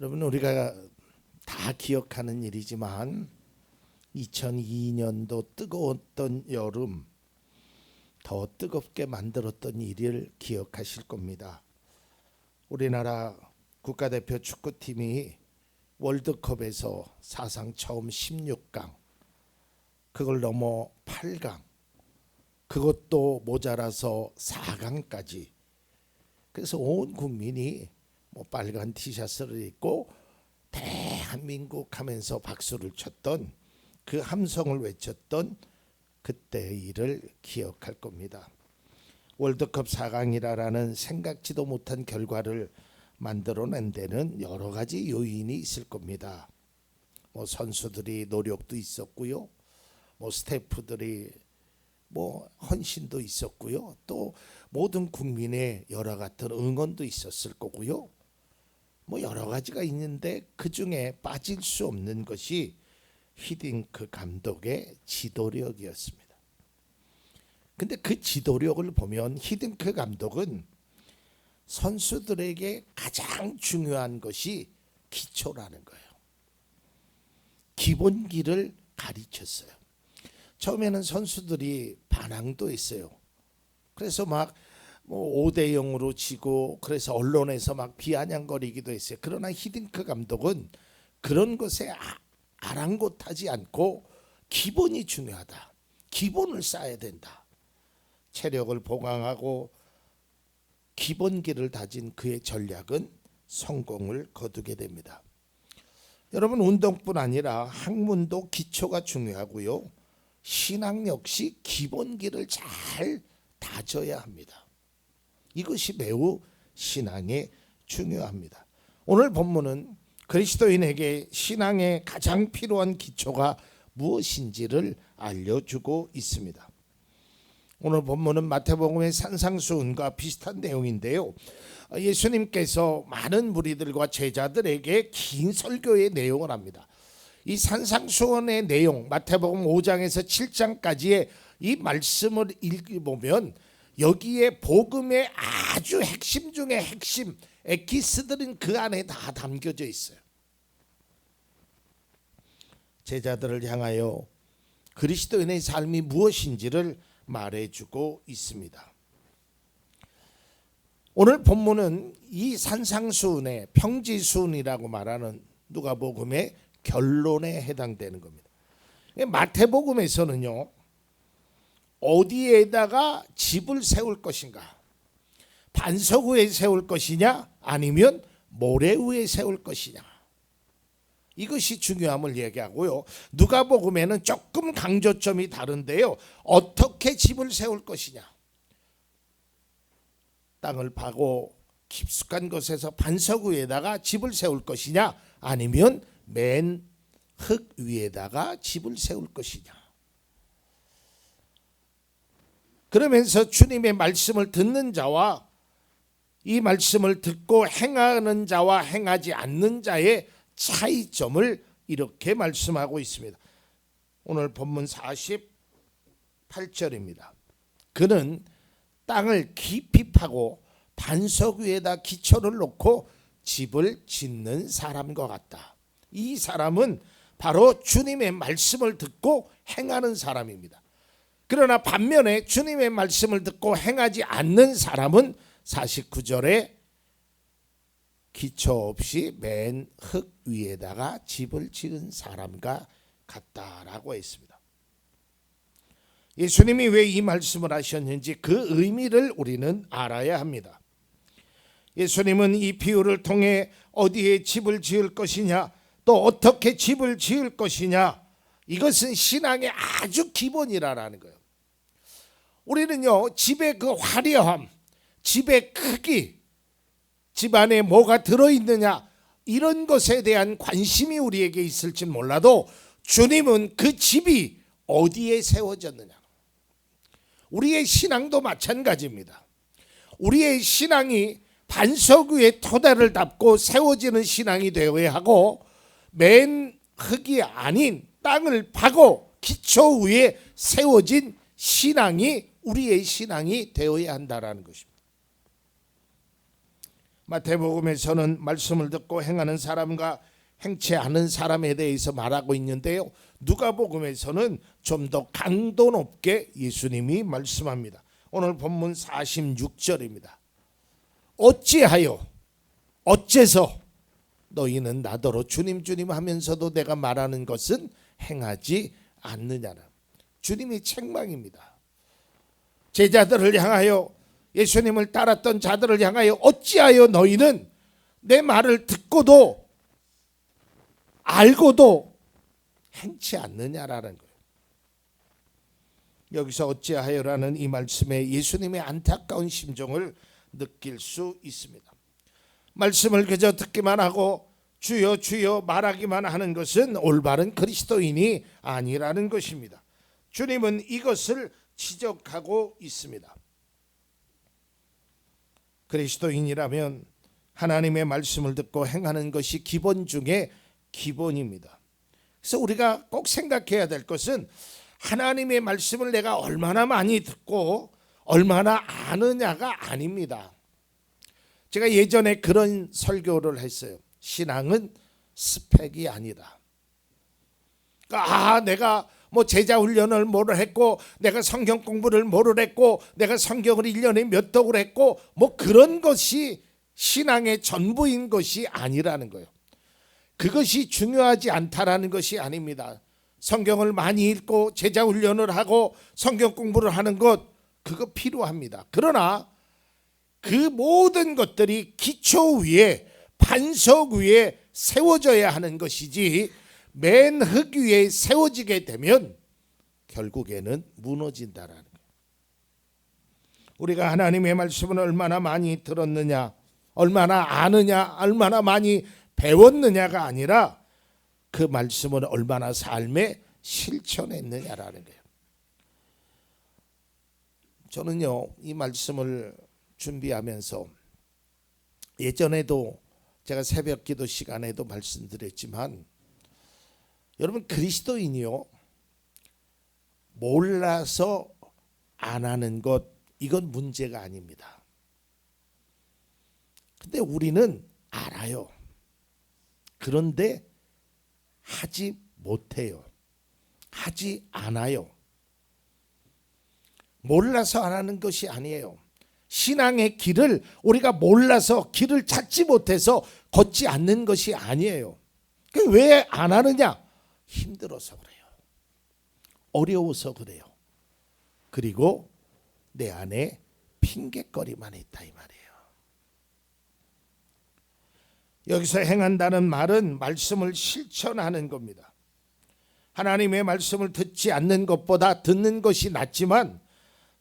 여러분, 우리가 다 기억하는 일이지만 2002년도 뜨거웠던 여름, 더 뜨겁게 만들었던 일을 기억하실 겁니다. 우리나라 국가대표 축구팀이 월드컵에서 사상 처음 16강, 그걸 넘어 8강, 그것도 모자라서 4강까지. 그래서 온 국민이 빨간 티셔츠를 입고 대한민국 하면서 박수를 쳤던, 그 함성을 외쳤던 그때의 일을 기억할 겁니다. 월드컵 4강이라는 생각지도 못한 결과를 만들어낸 데는 여러 가지 요인이 있을 겁니다. 선수들이 노력도 있었고요, 스태프들이 헌신도 있었고요, 또 모든 국민의 여러 같은 응원도 있었을 거고요. 여러 가지가 있는데 그 중에 빠질 수 없는 것이 히딩크 감독의 지도력이었습니다. 근데 그 지도력을 보면 히딩크 감독은 선수들에게 가장 중요한 것이 기초라는 거예요. 기본기를 가르쳤어요. 처음에는 선수들이 반항도 했어요. 그래서 5대 0으로 지고, 그래서 언론에서 비아냥거리기도 했어요. 그러나 히딩크 감독은 그런 것에 아랑곳하지 않고 기본이 중요하다, 기본을 쌓아야 된다, 체력을 보강하고 기본기를 다진 그의 전략은 성공을 거두게 됩니다. 여러분, 운동뿐 아니라 학문도 기초가 중요하고요, 신앙 역시 기본기를 잘 다져야 합니다. 이것이 매우 신앙에 중요합니다. 오늘 본문은 그리스도인에게 신앙에 가장 필요한 기초가 무엇인지를 알려주고 있습니다. 오늘 본문은 마태복음의 산상수훈과 비슷한 내용인데요, 예수님께서 많은 무리들과 제자들에게 긴 설교의 내용을 합니다. 이 산상수훈의 내용, 마태복음 5장에서 7장까지의 이 말씀을 읽어보면 여기에 복음의 아주 핵심 중에 핵심, 에키스들은 그 안에 다 담겨져 있어요. 제자들을 향하여 그리스도인의 삶이 무엇인지를 말해주고 있습니다. 오늘 본문은 이 산상수훈의 평지수훈이라고 말하는 누가복음의 결론에 해당되는 겁니다. 마태복음에서는요, 어디에다가 집을 세울 것인가, 반석 위에 세울 것이냐 아니면 모래 위에 세울 것이냐, 이것이 중요함을 얘기하고요, 누가복음에는 조금 강조점이 다른데요, 어떻게 집을 세울 것이냐, 땅을 파고 깊숙한 곳에서 반석 위에다가 집을 세울 것이냐 아니면 맨 흙 위에다가 집을 세울 것이냐. 그러면서 주님의 말씀을 듣는 자와 이 말씀을 듣고 행하는 자와 행하지 않는 자의 차이점을 이렇게 말씀하고 있습니다. 오늘 본문 48절입니다. 그는 땅을 깊이 파고 반석 위에다 기초를 놓고 집을 짓는 사람과 같다. 이 사람은 바로 주님의 말씀을 듣고 행하는 사람입니다. 그러나 반면에 주님의 말씀을 듣고 행하지 않는 사람은 49절에 기초 없이 맨 흙 위에다가 집을 지은 사람과 같다라고 했습니다. 예수님이 왜 이 말씀을 하셨는지 그 의미를 우리는 알아야 합니다. 예수님은 이 비유를 통해 어디에 집을 지을 것이냐, 또 어떻게 집을 지을 것이냐, 이것은 신앙의 아주 기본이라는 거예요. 우리는요, 집의 그 화려함, 집의 크기, 집 안에 뭐가 들어있느냐, 이런 것에 대한 관심이 우리에게 있을지 몰라도 주님은 그 집이 어디에 세워졌느냐, 우리의 신앙도 마찬가지입니다. 우리의 신앙이 반석 위에 토대를 닦고 세워지는 신앙이 되어야 하고, 맨 흙이 아닌 땅을 파고 기초 위에 세워진 신앙이 우리의 신앙이 되어야 한다라는 것입니다. 마태복음에서는 말씀을 듣고 행하는 사람과 행치 않은 사람에 대해서 말하고 있는데요, 누가복음에서는 좀 더 강도 높게 예수님이 말씀합니다. 오늘 본문 46절입니다. 어째서 너희는 나더러 주님 주님 하면서도 내가 말하는 것은 행하지 않느냐라. 주님이 책망입니다. 제자들을 향하여, 예수님을 따랐던 자들을 향하여 어찌하여 너희는 내 말을 듣고도 알고도 행치 않느냐라는 거예요. 여기서 어찌하여라는 이 말씀에 예수님의 안타까운 심정을 느낄 수 있습니다. 말씀을 그저 듣기만 하고 주여 주여 말하기만 하는 것은 올바른 그리스도인이 아니라는 것입니다. 주님은 이것을 지적하고 있습니다. 그리스도인이라면 하나님의 말씀을 듣고 행하는 것이 기본 중에 기본입니다. 그래서 우리가 꼭 생각해야 될 것은 하나님의 말씀을 내가 얼마나 많이 듣고 얼마나 아느냐가 아닙니다. 제가 예전에 그런 설교를 했어요. 신앙은 스펙이 아니다. 내가 제자 훈련을 뭐를 했고, 내가 성경 공부를 뭐를 했고, 내가 성경을 1년에 몇 독을 했고, 그런 것이 신앙의 전부인 것이 아니라는 거예요. 그것이 중요하지 않다라는 것이 아닙니다. 성경을 많이 읽고 제자 훈련을 하고 성경 공부를 하는 것, 그거 필요합니다. 그러나 그 모든 것들이 기초 위에, 반석 위에 세워져야 하는 것이지, 맨 흙 위에 세워지게 되면 결국에는 무너진다라는 거예요. 우리가 하나님의 말씀을 얼마나 많이 들었느냐, 얼마나 아느냐, 얼마나 많이 배웠느냐가 아니라 그 말씀을 얼마나 삶에 실천했느냐라는 거예요. 저는요, 이 말씀을 준비하면서 예전에도 제가 새벽 기도 시간에도 말씀드렸지만, 여러분, 그리스도인이요, 몰라서 안 하는 것, 이건 문제가 아닙니다. 근데 우리는 알아요. 그런데 하지 못해요. 하지 않아요. 몰라서 안 하는 것이 아니에요. 신앙의 길을 우리가 몰라서, 길을 찾지 못해서 걷지 않는 것이 아니에요. 왜 안 하느냐? 힘들어서 그래요. 어려워서 그래요. 그리고 내 안에 핑곗거리만 있다 이 말이에요. 여기서 행한다는 말은 말씀을 실천하는 겁니다. 하나님의 말씀을 듣지 않는 것보다 듣는 것이 낫지만,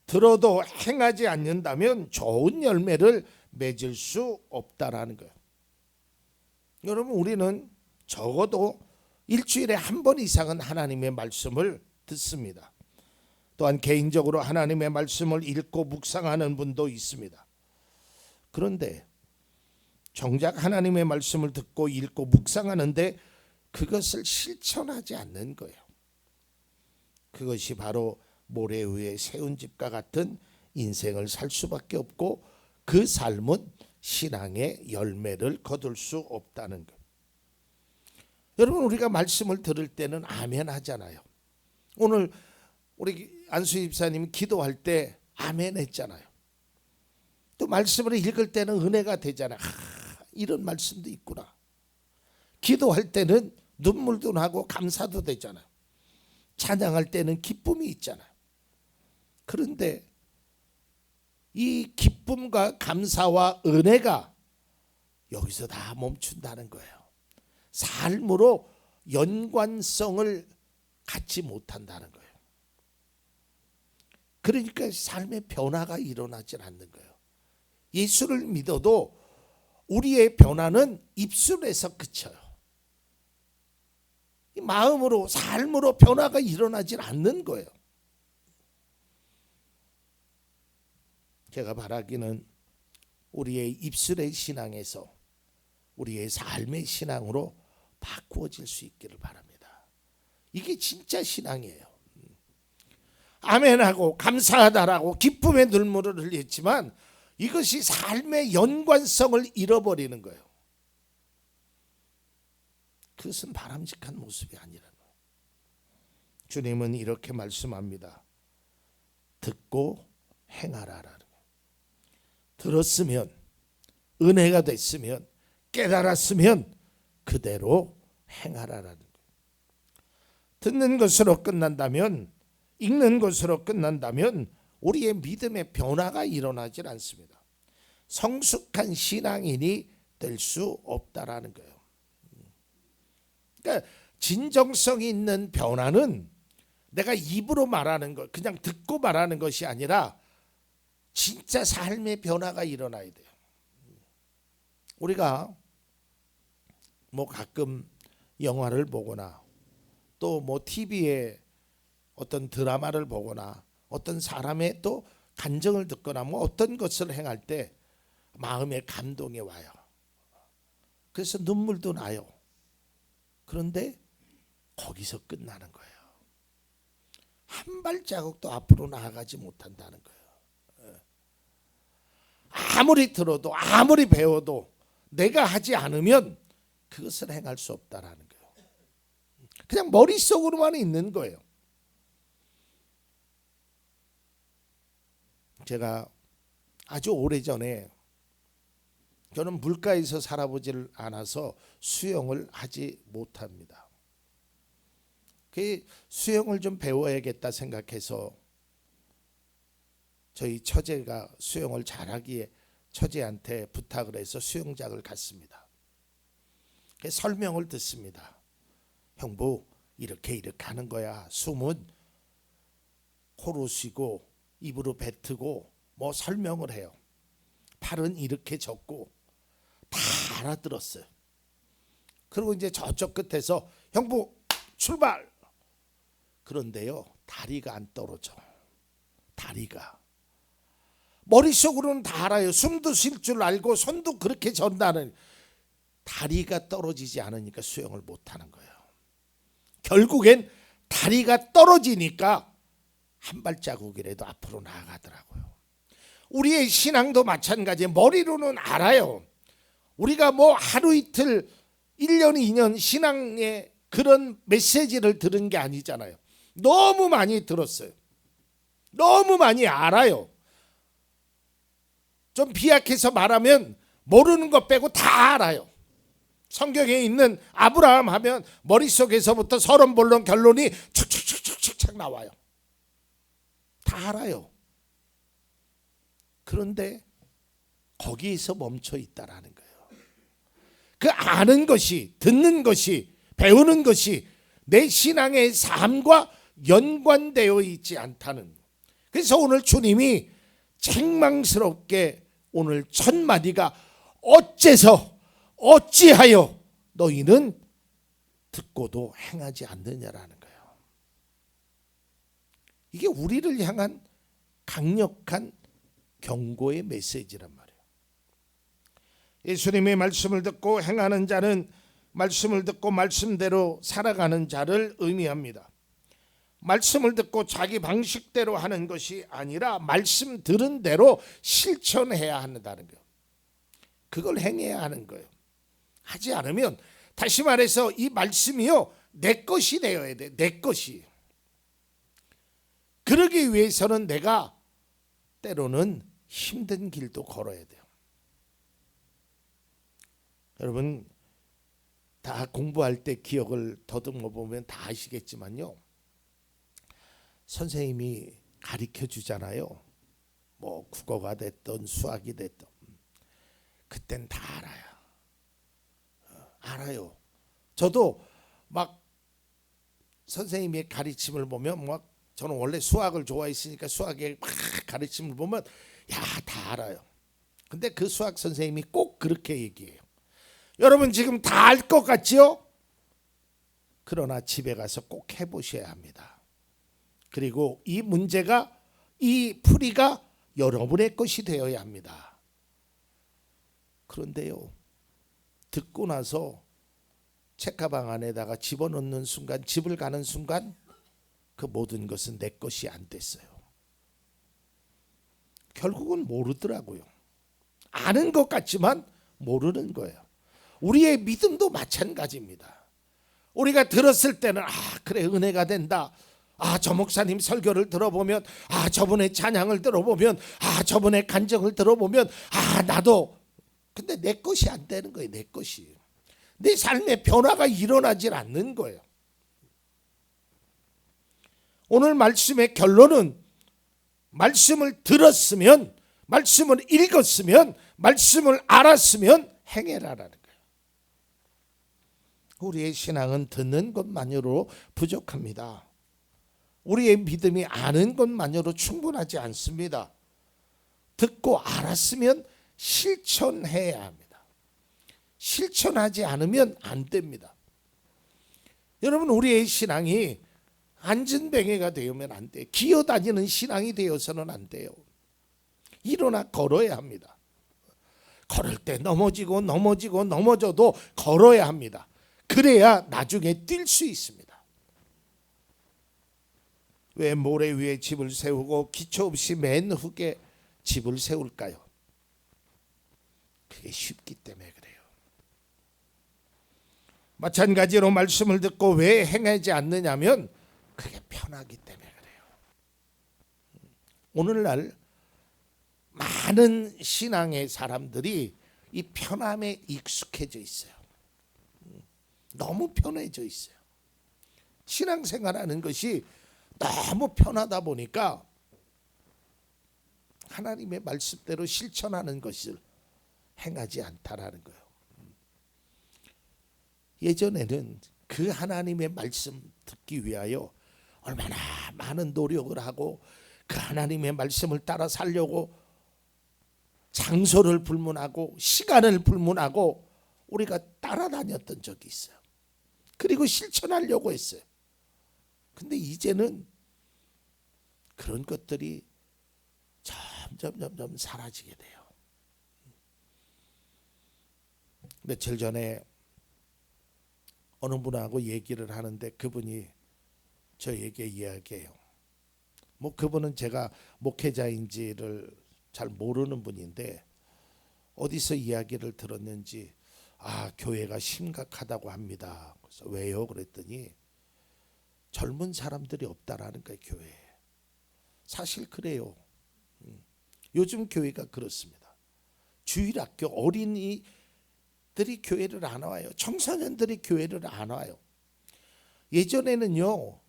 들어도 행하지 않는다면 좋은 열매를 맺을 수 없다라는 거예요. 여러분, 우리는 적어도 일주일에 한 번 이상은 하나님의 말씀을 듣습니다. 또한 개인적으로 하나님의 말씀을 읽고 묵상하는 분도 있습니다. 그런데 정작 하나님의 말씀을 듣고 읽고 묵상하는데 그것을 실천하지 않는 거예요. 그것이 바로 모래 위에 세운 집과 같은 인생을 살 수밖에 없고, 그 삶은 신앙의 열매를 거둘 수 없다는 것. 여러분, 우리가 말씀을 들을 때는 아멘 하잖아요. 오늘 우리 안수 집사님이 기도할 때 아멘 했잖아요. 또 말씀을 읽을 때는 은혜가 되잖아요. 이런 말씀도 있구나. 기도할 때는 눈물도 나고 감사도 되잖아요. 찬양할 때는 기쁨이 있잖아요. 그런데 이 기쁨과 감사와 은혜가 여기서 다 멈춘다는 거예요. 삶으로 연관성을 갖지 못한다는 거예요. 그러니까 삶의 변화가 일어나질 않는 거예요. 예수를 믿어도 우리의 변화는 입술에서 그쳐요. 마음으로, 삶으로 변화가 일어나질 않는 거예요. 제가 바라기는 우리의 입술의 신앙에서 우리의 삶의 신앙으로 바꾸어질 수 있기를 바랍니다. 이게 진짜 신앙이에요. 아멘하고 감사하다라고 기쁨의 눈물을 흘렸지만 이것이 삶의 연관성을 잃어버리는 거예요. 그것은 바람직한 모습이 아니라는 거예요. 주님은 이렇게 말씀합니다. 듣고 행하라라는 거예요. 들었으면, 은혜가 됐으면, 깨달았으면 그대로 행하라라는 거예요. 듣는 것으로 끝난다면, 읽는 것으로 끝난다면 우리의 믿음의 변화가 일어나질 않습니다. 성숙한 신앙인이 될 수 없다라는 거예요. 그러니까 진정성 있는 변화는 내가 입으로 말하는 것, 그냥 듣고 말하는 것이 아니라 진짜 삶의 변화가 일어나야 돼요. 우리가 뭐 가끔 영화를 보거나 또 뭐 TV에 어떤 드라마를 보거나 어떤 사람의 또 간증을 듣거나 뭐 어떤 것을 행할 때 마음에 감동이 와요. 그래서 눈물도 나요. 그런데 거기서 끝나는 거예요. 한 발자국도 앞으로 나아가지 못한다는 거예요. 아무리 들어도 아무리 배워도 내가 하지 않으면 그것을 행할 수 없다라는 거예요. 그냥 머릿속으로만 있는 거예요. 제가 아주 오래전에, 저는 물가에서 살아보질 않아서 수영을 하지 못합니다. 그 수영을 좀 배워야겠다 생각해서 저희 처제가 수영을 잘하기에 처제한테 부탁을 해서 수영장을 갔습니다. 설명을 듣습니다. 형부, 이렇게 하는 거야. 숨은 코로 쉬고 입으로 뱉고 뭐 설명을 해요. 팔은 이렇게 젓고 다 알아들었어요. 그리고 이제 저쪽 끝에서 형부 출발. 그런데요, 다리가 안 떨어져. 다리가. 머릿속으로는 다 알아요. 숨도 쉴 줄 알고 손도 그렇게 전다는, 다리가 떨어지지 않으니까 수영을 못하는 거예요. 결국엔 다리가 떨어지니까 한 발자국이라도 앞으로 나아가더라고요. 우리의 신앙도 마찬가지예요. 머리로는 알아요. 우리가 뭐 하루 이틀 1년 2년 신앙의 그런 메시지를 들은 게 아니잖아요. 너무 많이 들었어요. 너무 많이 알아요. 좀 비약해서 말하면 모르는 것 빼고 다 알아요. 성경에 있는 아브라함 하면 머릿속에서부터 서론 본론 결론이 축축축축축 나와요. 다 알아요. 그런데 거기에서 멈춰 있다라는 거예요. 그 아는 것이, 듣는 것이, 배우는 것이 내 신앙의 삶과 연관되어 있지 않다는. 그래서 오늘 주님이 책망스럽게 오늘 첫 마디가 어째서 어찌하여 너희는 듣고도 행하지 않느냐라는 거예요. 이게 우리를 향한 강력한 경고의 메시지란 말이에요. 예수님의 말씀을 듣고 행하는 자는 말씀을 듣고 말씀대로 살아가는 자를 의미합니다. 말씀을 듣고 자기 방식대로 하는 것이 아니라 말씀 들은 대로 실천해야 한다는 거예요. 그걸 행해야 하는 거예요. 하지 않으면, 다시 말해서 이 말씀이요, 내 것이 되어야 돼. 내 것이. 그러기 위해서는 내가 때로는 힘든 길도 걸어야 돼요. 여러분 다 공부할 때 기억을 더듬어 보면 다 아시겠지만요, 선생님이 가르쳐 주잖아요. 뭐 국어가 됐든 수학이 됐든 그땐 다 알아요. 알아요. 저도 막 선생님의 가르침을 보면 막, 저는 원래 수학을 좋아했으니까 수학의 막 가르침을 보면 다 알아요. 근데 그 수학 선생님이 꼭 그렇게 얘기해요. 여러분 지금 다 알 것 같죠? 그러나 집에 가서 꼭 해보셔야 합니다. 그리고 이 문제가, 이 풀이가 여러분의 것이 되어야 합니다. 그런데요, 듣고 나서 책가방 안에다가 집어넣는 순간, 집을 가는 순간 그 모든 것은 내 것이 안 됐어요. 결국은 모르더라고요. 아는 것 같지만 모르는 거예요. 우리의 믿음도 마찬가지입니다. 우리가 들었을 때는 그래 은혜가 된다. 저 목사님 설교를 들어보면, 저분의 찬양을 들어보면, 저분의 간증을 들어보면, 나도. 근데 내 것이 안 되는 거예요. 내 것이. 내 삶의 변화가 일어나질 않는 거예요. 오늘 말씀의 결론은 말씀을 들었으면, 말씀을 읽었으면, 말씀을 알았으면 행해라라는 거예요. 우리의 신앙은 듣는 것만으로 부족합니다. 우리의 믿음이 아는 것만으로 충분하지 않습니다. 듣고 알았으면 실천해야 합니다. 실천하지 않으면 안 됩니다. 여러분, 우리의 신앙이 안전뱅이가 되면 안 돼요. 기어다니는 신앙이 되어서는 안 돼요. 일어나 걸어야 합니다. 걸을 때 넘어져도 걸어야 합니다. 그래야 나중에 뛸 수 있습니다. 왜 모래 위에 집을 세우고 기초 없이 맨 흙에 집을 세울까요? 그게 쉽기 때문에 그래요. 마찬가지로 말씀을 듣고 왜 행하지 않느냐면 그게 편하기 때문에 그래요. 오늘날 많은 신앙의 사람들이 이 편함에 익숙해져 있어요. 너무 편해져 있어요. 신앙생활하는 것이 너무 편하다 보니까 하나님의 말씀대로 실천하는 것을 행하지 않다라는 거예요. 예전에는 그 하나님의 말씀 듣기 위하여 얼마나 많은 노력을 하고 그 하나님의 말씀을 따라 살려고 장소를 불문하고 시간을 불문하고 우리가 따라다녔던 적이 있어요. 그리고 실천하려고 했어요. 근데 이제는 그런 것들이 점점 사라지게 돼요. 며칠 전에 어느 분하고 얘기를 하는데 그분이 저에게 이야기해요. 그분은 제가 목회자인지를 잘 모르는 분인데 어디서 이야기를 들었는지 교회가 심각하다고 합니다. 그래서 왜요? 그랬더니 젊은 사람들이 없다라는 거예요. 교회에. 사실 그래요. 요즘 교회가 그렇습니다. 주일학교 어린이들이 교회를 안 와요. 청소년들이 교회를 안 와요. 예전에는요,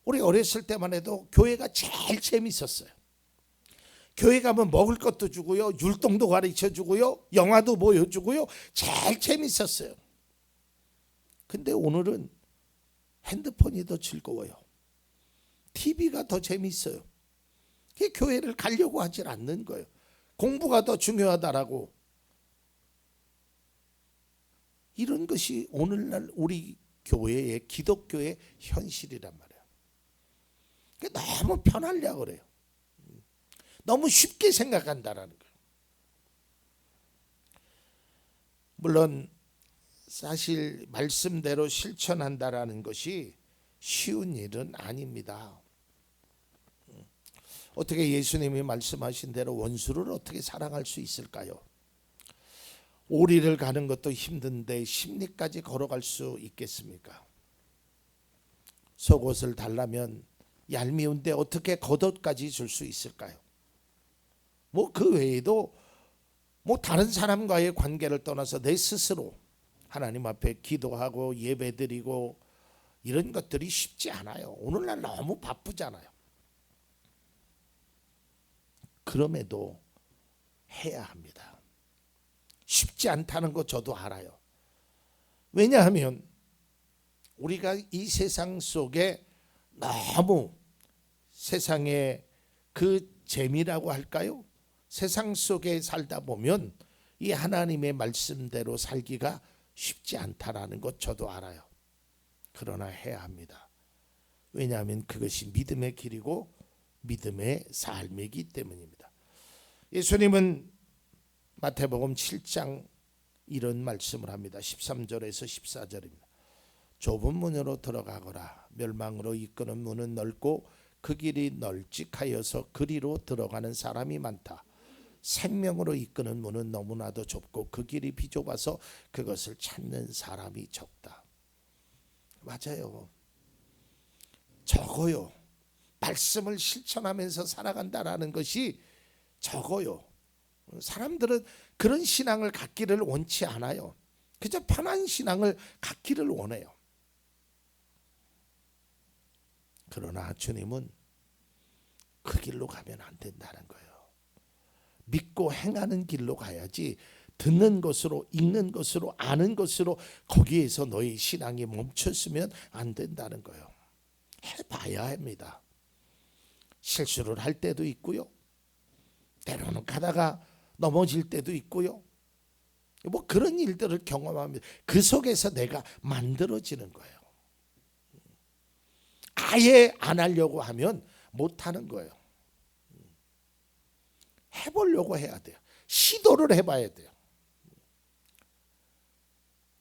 우리 어렸을 때만 해도 교회가 제일 재밌었어요. 교회 가면 먹을 것도 주고요, 율동도 가르쳐 주고요, 영화도 보여주고요, 제일 재밌었어요. 근데 오늘은 핸드폰이 더 즐거워요. TV가 더 재밌어요. 교회를 가려고 하질 않는 거예요. 공부가 더 중요하다라고. 이런 것이 오늘날 우리 교회의 기독교의 현실이란 말이에요. 너무 편하려고 그래요. 너무 쉽게 생각한다라는 거예요. 물론 사실 말씀대로 실천한다라는 것이 쉬운 일은 아닙니다. 어떻게 예수님이 말씀하신 대로 원수를 어떻게 사랑할 수 있을까요? 오리를 가는 것도 힘든데 십리까지 걸어갈 수 있겠습니까? 속옷을 달라면 얄미운데 어떻게 겉옷까지 줄 수 있을까요? 그 외에도 다른 사람과의 관계를 떠나서 내 스스로 하나님 앞에 기도하고 예배드리고 이런 것들이 쉽지 않아요. 오늘날 너무 바쁘잖아요. 그럼에도 해야 합니다. 쉽지 않다는 거 저도 알아요. 왜냐하면 우리가 이 세상 속에 너무 세상의 그 재미라고 할까요? 세상 속에 살다 보면 이 하나님의 말씀대로 살기가 쉽지 않다라는 것 저도 알아요. 그러나 해야 합니다. 왜냐하면 그것이 믿음의 길이고 믿음의 삶이기 때문입니다. 예수님은 마태복음 7장 이런 말씀을 합니다. 13절에서 14절입니다. 좁은 문으로 들어가거라. 멸망으로 이끄는 문은 넓고 그 길이 널찍하여서 그리로 들어가는 사람이 많다. 생명으로 이끄는 문은 너무나도 좁고 그 길이 비좁아서 그것을 찾는 사람이 적다. 맞아요. 적어요. 말씀을 실천하면서 살아간다라는 것이 적어요. 사람들은 그런 신앙을 갖기를 원치 않아요. 그저 편한 신앙을 갖기를 원해요. 그러나 주님은 그 길로 가면 안 된다는 거예요. 믿고 행하는 길로 가야지 듣는 것으로, 읽는 것으로, 아는 것으로 거기에서 너의 신앙이 멈췄으면 안 된다는 거예요. 해봐야 합니다. 실수를 할 때도 있고요. 때로는 가다가 넘어질 때도 있고요. 뭐 그런 일들을 경험합니다. 그 속에서 내가 만들어지는 거예요. 아예 안 하려고 하면 못하는 거예요. 해보려고 해야 돼요. 시도를 해봐야 돼요.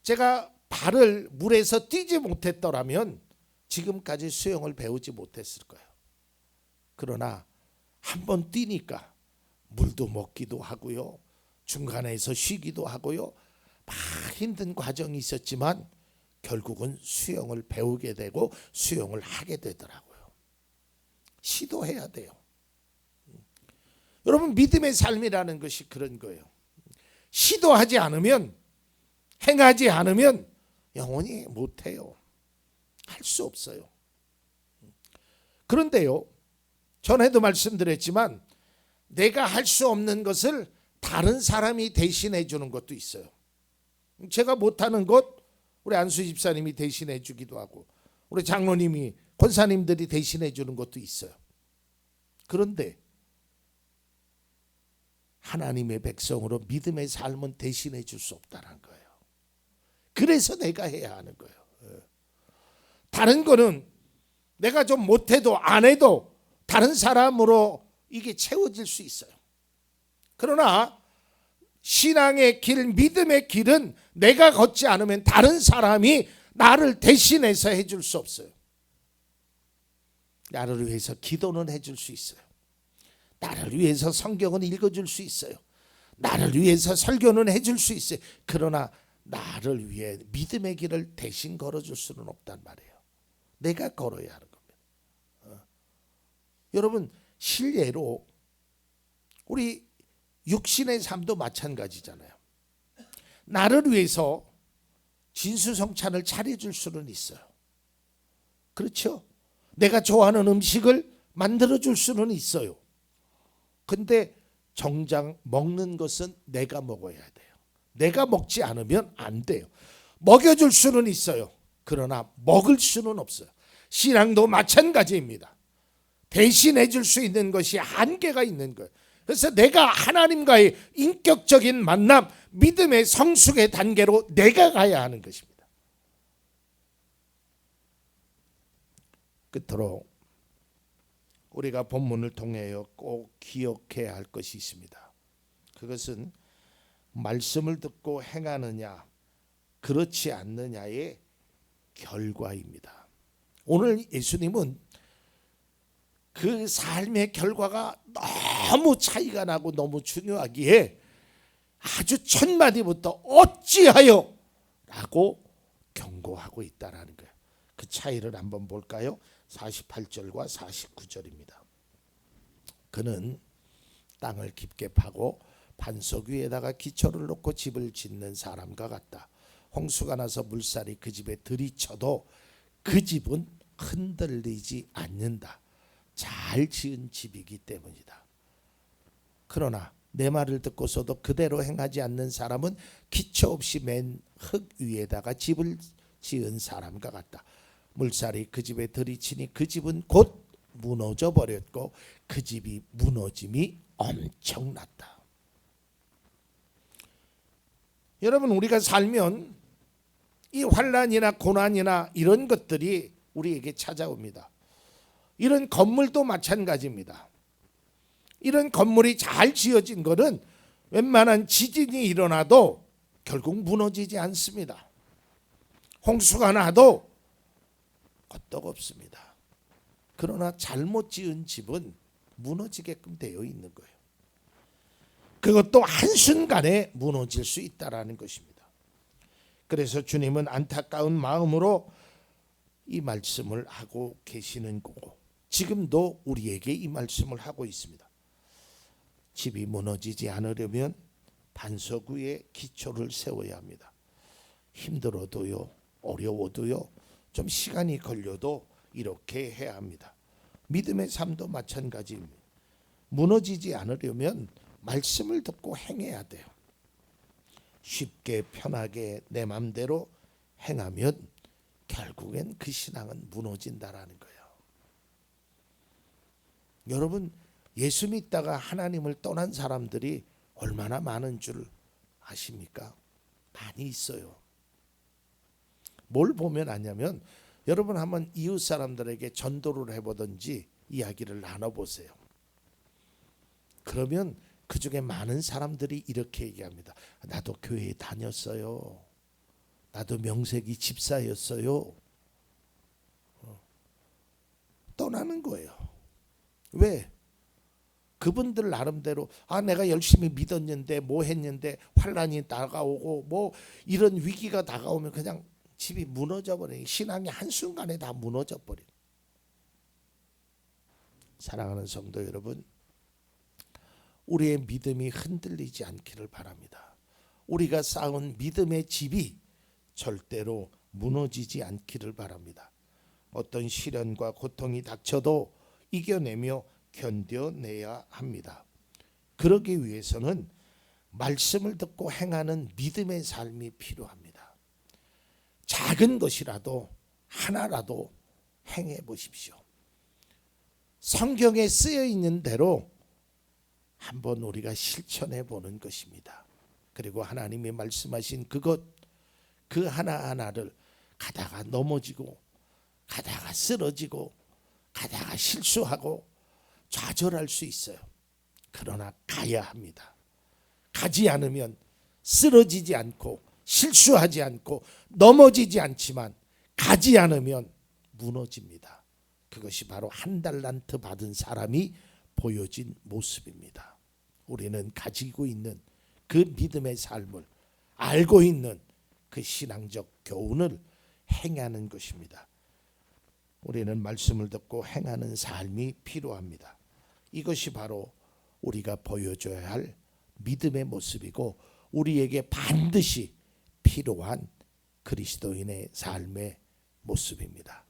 제가 발을 물에서 띄지 못했더라면 지금까지 수영을 배우지 못했을 거예요. 그러나 한번 뛰니까 물도 먹기도 하고요. 중간에서 쉬기도 하고요. 막 힘든 과정이 있었지만 결국은 수영을 배우게 되고 수영을 하게 되더라고요. 시도해야 돼요. 여러분, 믿음의 삶이라는 것이 그런 거예요. 시도하지 않으면, 행하지 않으면 영원히 못해요. 할 수 없어요. 그런데요, 전에도 말씀드렸지만 내가 할 수 없는 것을 다른 사람이 대신해 주는 것도 있어요. 제가 못하는 것 우리 안수 집사님이 대신해 주기도 하고 우리 장로님이, 권사님들이 대신해 주는 것도 있어요. 그런데 하나님의 백성으로 믿음의 삶은 대신해 줄 수 없다는 거예요. 그래서 내가 해야 하는 거예요. 다른 거는 내가 좀 못해도 안 해도 다른 사람으로 이게 채워질 수 있어요. 그러나 신앙의 길, 믿음의 길은 내가 걷지 않으면 다른 사람이 나를 대신해서 해줄 수 없어요. 나를 위해서 기도는 해줄 수 있어요. 나를 위해서 성경은 읽어줄 수 있어요. 나를 위해서 설교는 해줄 수 있어요. 그러나 나를 위해 믿음의 길을 대신 걸어줄 수는 없단 말이에요. 내가 걸어야 하는 겁니다. 여러분, 실례로 우리 육신의 삶도 마찬가지잖아요. 나를 위해서 진수성찬을 차려줄 수는 있어요. 그렇죠? 내가 좋아하는 음식을 만들어줄 수는 있어요. 근데 정작 먹는 것은 내가 먹어야 돼요. 내가 먹지 않으면 안 돼요. 먹여줄 수는 있어요. 그러나 먹을 수는 없어요. 신앙도 마찬가지입니다. 대신해 줄 수 있는 것이 한계가 있는 거예요. 그래서 내가 하나님과의 인격적인 만남, 믿음의 성숙의 단계로 내가 가야 하는 것입니다. 끝으로 우리가 본문을 통하여 꼭 기억해야 할 것이 있습니다. 그것은 말씀을 듣고 행하느냐 그렇지 않느냐의 결과입니다. 오늘 예수님은 그 삶의 결과가 너무 차이가 나고 너무 중요하기에 아주 첫 마디부터 어찌하여 라고 경고하고 있다는 거예요. 그 차이를 한번 볼까요? 48절과 49절입니다. 그는 땅을 깊게 파고 반석 위에다가 기초를 놓고 집을 짓는 사람과 같다. 홍수가 나서 물살이 그 집에 들이쳐도 그 집은 흔들리지 않는다. 잘 지은 집이기 때문이다. 그러나 내 말을 듣고서도 그대로 행하지 않는 사람은 기초 없이 맨 흙 위에다가 집을 지은 사람과 같다. 물살이 그 집에 들이치니 그 집은 곧 무너져 버렸고 그 집이 무너짐이 엄청났다. 여러분, 우리가 살면 이 환난이나 고난이나 이런 것들이 우리에게 찾아옵니다. 이런 건물도 마찬가지입니다. 이런 건물이 잘 지어진 것은 웬만한 지진이 일어나도 결국 무너지지 않습니다. 홍수가 나도 끄떡없습니다. 그러나 잘못 지은 집은 무너지게끔 되어 있는 거예요. 그것도 한순간에 무너질 수 있다라는 것입니다. 그래서 주님은 안타까운 마음으로 이 말씀을 하고 계시는 거고, 지금도 우리에게 이 말씀을 하고 있습니다. 집이 무너지지 않으려면 반석 위에 기초를 세워야 합니다. 힘들어도요, 어려워도요, 좀 시간이 걸려도 이렇게 해야 합니다. 믿음의 삶도 마찬가지입니다. 무너지지 않으려면 말씀을 듣고 행해야 돼요. 쉽게 편하게 내 맘대로 행하면 결국엔 그 신앙은 무너진다라는 거예요. 여러분, 예수 믿다가 하나님을 떠난 사람들이 얼마나 많은 줄 아십니까? 많이 있어요. 뭘 보면 아냐면, 여러분 한번 이웃 사람들에게 전도를 해보든지 이야기를 나눠보세요. 그러면 그 중에 많은 사람들이 이렇게 얘기합니다. 나도 교회에 다녔어요. 나도 명색이 집사였어요. 떠나는 거예요. 왜? 그분들 나름대로 내가 열심히 믿었는데 뭐 했는데 환난이 다가오고 뭐 이런 위기가 다가오면 그냥 집이 무너져 버려요. 신앙이 한순간에 다 무너져 버려요. 사랑하는 성도 여러분, 우리의 믿음이 흔들리지 않기를 바랍니다. 우리가 쌓은 믿음의 집이 절대로 무너지지 않기를 바랍니다. 어떤 시련과 고통이 닥쳐도 이겨내며 견뎌내야 합니다. 그러기 위해서는 말씀을 듣고 행하는 믿음의 삶이 필요합니다. 작은 것이라도 하나라도 행해 보십시오. 성경에 쓰여 있는 대로 한번 우리가 실천해 보는 것입니다. 그리고 하나님이 말씀하신 그것, 그 하나하나를 가다가 넘어지고 가다가 쓰러지고 가다가 실수하고 좌절할 수 있어요. 그러나 가야 합니다. 가지 않으면 쓰러지지 않고 실수하지 않고 넘어지지 않지만 가지 않으면 무너집니다. 그것이 바로 한 달란트 받은 사람이 보여진 모습입니다. 우리는 가지고 있는 그 믿음의 삶을, 알고 있는 그 신앙적 교훈을 행하는 것입니다. 우리는 말씀을 듣고 행하는 삶이 필요합니다. 이것이 바로 우리가 보여줘야 할 믿음의 모습이고 우리에게 반드시 필요한 그리스도인의 삶의 모습입니다.